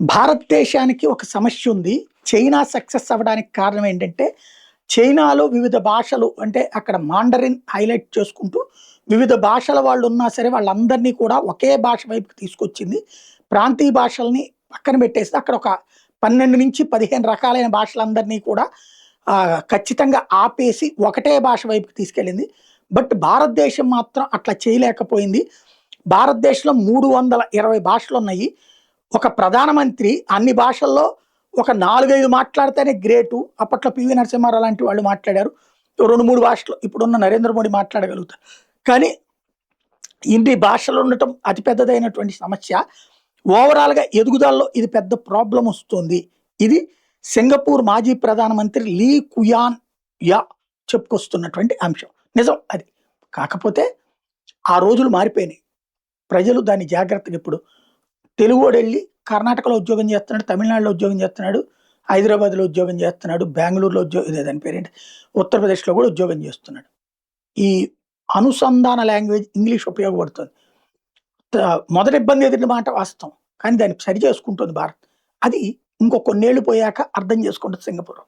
భారతదేశానికి ఒక సమస్య ఉంది. చైనా సక్సెస్ అవ్వడానికి కారణం ఏంటంటే, చైనాలో వివిధ భాషలు అంటే అక్కడ మాండరిన్ హైలైట్ చేసుకుంటూ వివిధ భాషల వాళ్ళున్నా సరే వాళ్ళందరినీ కూడా ఒకే భాష వైపుకి తీసుకొచ్చింది. ప్రాంతీయ భాషల్ని పక్కన పెట్టేసి అక్కడ ఒక 12-15 రకాలైన భాషలందరినీ కూడా ఖచ్చితంగా ఆపేసి ఒకటే భాష వైపుకి తీసుకెళ్ళింది. బట్ భారతదేశం మాత్రం అట్లా చేయలేకపోయింది. భారతదేశంలో 320 భాషలున్నాయి. ఒక ప్రధానమంత్రి అన్ని భాషల్లో ఒక 4, 5 మాట్లాడితేనే గ్రేటు. అప్పట్లో పివి నరసింహారావు లాంటి వాళ్ళు మాట్లాడారు. 2, 3 భాషలు ఇప్పుడున్న నరేంద్ర మోడీ మాట్లాడగలుగుతారు. కానీ ఇన్ని భాషలు ఉండటం అతి పెద్దదైనటువంటి సమస్య. ఓవరాల్‌గా ఎదుగుదలలో ఇది పెద్ద ప్రాబ్లమ్ వస్తుంది. ఇది సింగపూర్ మాజీ ప్రధానమంత్రి లీ కుయాన్ యా చెప్పుకొస్తున్నటువంటి అంశం. నిజం అది. కాకపోతే ఆ రోజులు మారిపోయినాయి. ప్రజలు దాన్ని జాగ్రత్తగా ఇప్పుడు తెలుగోడెళ్ళి కర్ణాటకలో ఉద్యోగం చేస్తున్నాడు, తమిళనాడులో ఉద్యోగం చేస్తున్నాడు, హైదరాబాద్‌లో ఉద్యోగం చేస్తున్నాడు, బెంగుళూరులో ఇదే దాని పేరేంటి, ఉత్తరప్రదేశ్‌లో కూడా ఉద్యోగం చేస్తున్నాడు. ఈ అనుసంధాన లాంగ్వేజ్ ఇంగ్లీష్ ఉపయోగపడుతుంది. మొదటి ఇబ్బంది ఎదురు మాట వాస్తవం. కానీ దాన్ని సరి చేసుకుంటుంది భారత్. అది ఇంకో కొన్నేళ్లు పోయాక అర్థం చేసుకుంటుంది సింగపూర్.